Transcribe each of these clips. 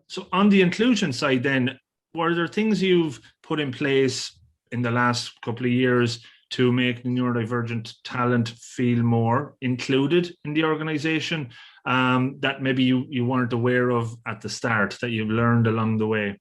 So on the inclusion side, then, were there things you've put in place in the last couple of years to make neurodivergent talent feel more included in the organization, that maybe you weren't aware of at the start, that you've learned along the way?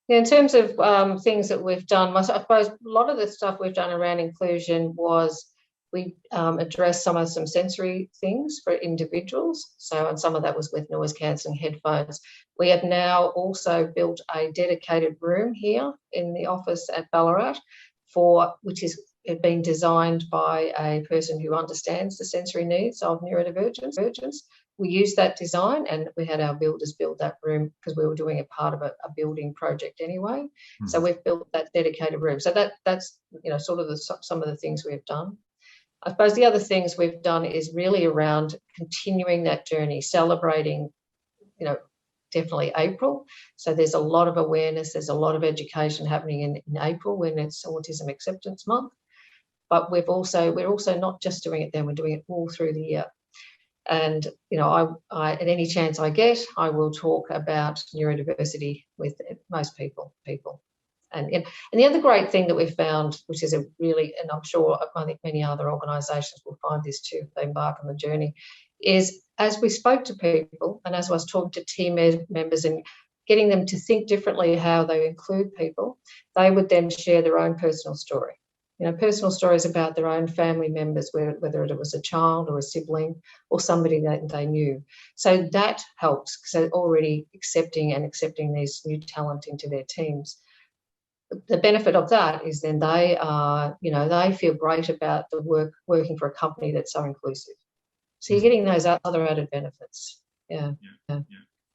Yeah, in terms of things that we've done, I suppose a lot of the stuff we've done around inclusion was we addressed some sensory things for individuals. So, and some of that was with noise cancelling headphones. We have now also built a dedicated room here in the office at Ballarat which is been designed by a person who understands the sensory needs of neurodivergence. We used that design, and we had our builders build that room because we were doing a part of a building project anyway. Mm-hmm. So we've built that dedicated room. So that's sort of some of the things we've done. I suppose the other things we've done is really around continuing that journey, celebrating, definitely April. So there's a lot of awareness, there's a lot of education happening in April when it's Autism Acceptance Month. But we're also not just doing it then, we're doing it all through the year. And, I at any chance I get, I will talk about neurodiversity with most people. And the other great thing that we've found, which is and I'm sure I think many other organisations will find this too if they embark on the journey, is as we spoke to people and as I was talking to team members and getting them to think differently how they include people, they would then share their own personal story. Personal stories about their own family members, whether it was a child or a sibling or somebody that they knew. So that helps, so already accepting these new talent into their teams. The benefit of that is then they are, they feel great about the working for a company that's so inclusive. So you're getting those other added benefits. Yeah.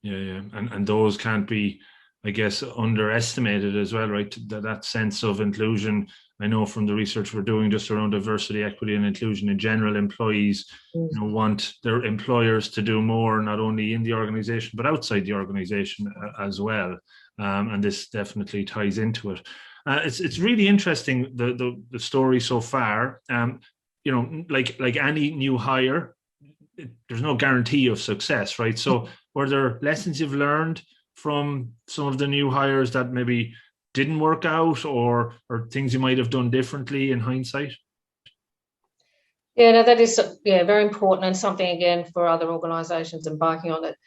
And those can't be, I guess, underestimated as well, right? That sense of inclusion. I know from the research we're doing just around diversity, equity, and inclusion in general, employees want their employers to do more, not only in the organization but outside the organization as well. And this definitely ties into it. It's really interesting the story so far. Like any new hire, there's no guarantee of success, right? So were there lessons you've learned from some of the new hires that maybe didn't work out, or things you might have done differently in hindsight? Yeah, no, that is very important, and something again for other organisations embarking on it.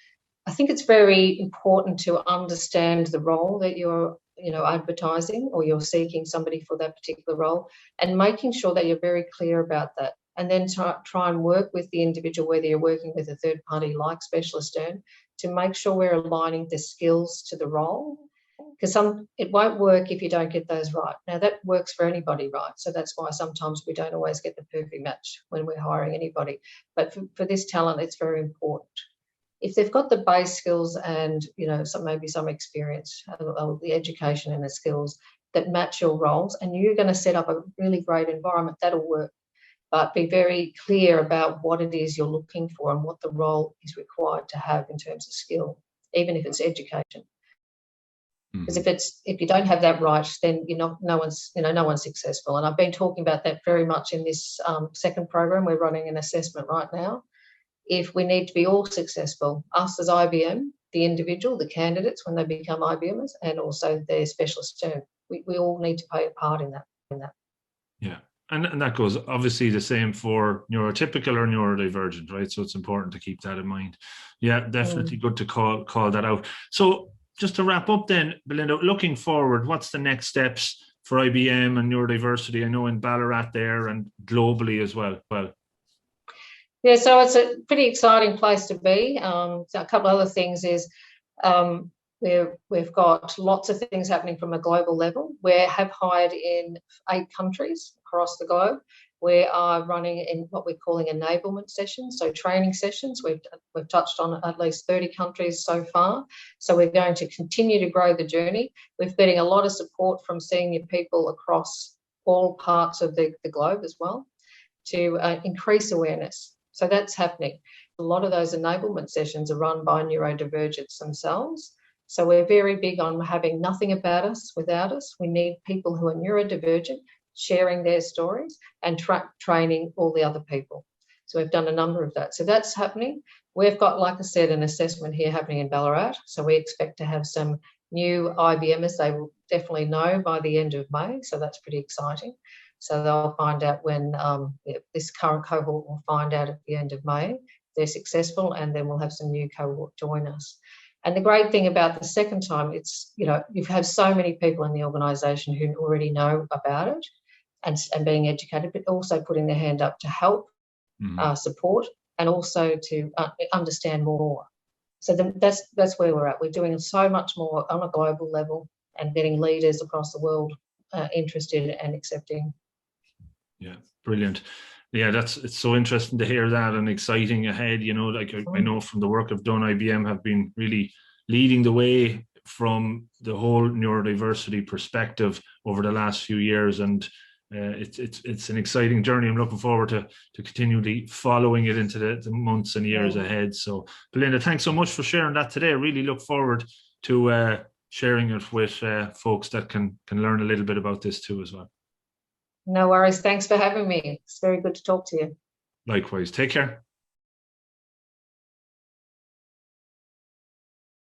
I think it's very important to understand the role that you're advertising, or you're seeking somebody for that particular role, and making sure that you're very clear about that. And then try and work with the individual, whether you're working with a third party like Specialist Earn, to make sure we're aligning the skills to the role. Because it won't work if you don't get those right. Now, that works for anybody, right? So that's why sometimes we don't always get the perfect match when we're hiring anybody. But for this talent, it's very important. If they've got the base skills and, maybe some experience, the education and the skills that match your roles, and you're going to set up a really great environment, that'll work. But be very clear about what it is you're looking for and what the role is required to have in terms of skill, even if it's education. Because if you don't have that right, then no one's successful. And I've been talking about that very much in this second program. We're running an assessment right now. If we need to be all successful, us as IBM, the individual, the candidates when they become IBMers, and also their Specialist Earn, we all need to play a part in that. Yeah. And that goes obviously the same for neurotypical or neurodivergent, right? So it's important to keep that in mind. Yeah, definitely good to call that out. So just to wrap up then, Belinda, looking forward, what's the next steps for IBM and neurodiversity? I know in Ballarat there and globally as well. Yeah, so it's a pretty exciting place to be. So a couple of other things is we've got lots of things happening from a global level. We have hired in 8 countries across the globe. We are running in what we're calling enablement sessions, so training sessions. We've touched on at least 30 countries so far. So we're going to continue to grow the journey. We're getting a lot of support from senior people across all parts of the globe as well to increase awareness. So that's happening. A lot of those enablement sessions are run by neurodivergents themselves. So we're very big on having nothing about us without us. We need people who are neurodivergent sharing their stories and training all the other people. So we've done a number of that. So that's happening. We've got, like I said, an assessment here happening in Ballarat. So we expect to have some new IBMers. They will definitely know by the end of May. So that's pretty exciting. So they'll find out when this current cohort will find out at the end of May if they're successful, and then we'll have some new cohort join us. And the great thing about the second time, it's, you know, you have so many people in the organisation who already know about it and being educated, but also putting their hand up to help, support, and also to understand more. So that's where we're at. We're doing so much more on a global level and getting leaders across the world interested and accepting. Yeah, brilliant. Yeah, it's so interesting to hear that, and exciting ahead. You know, like I know from the work I've done, IBM have been really leading the way from the whole neurodiversity perspective over the last few years, and it's an exciting journey. I'm looking forward to continually following it into the months and years ahead. So, Belinda, thanks so much for sharing that today. I really look forward to sharing it with folks that can learn a little bit about this too as well. No worries. Thanks for having me. It's very good to talk to you. Likewise. Take care.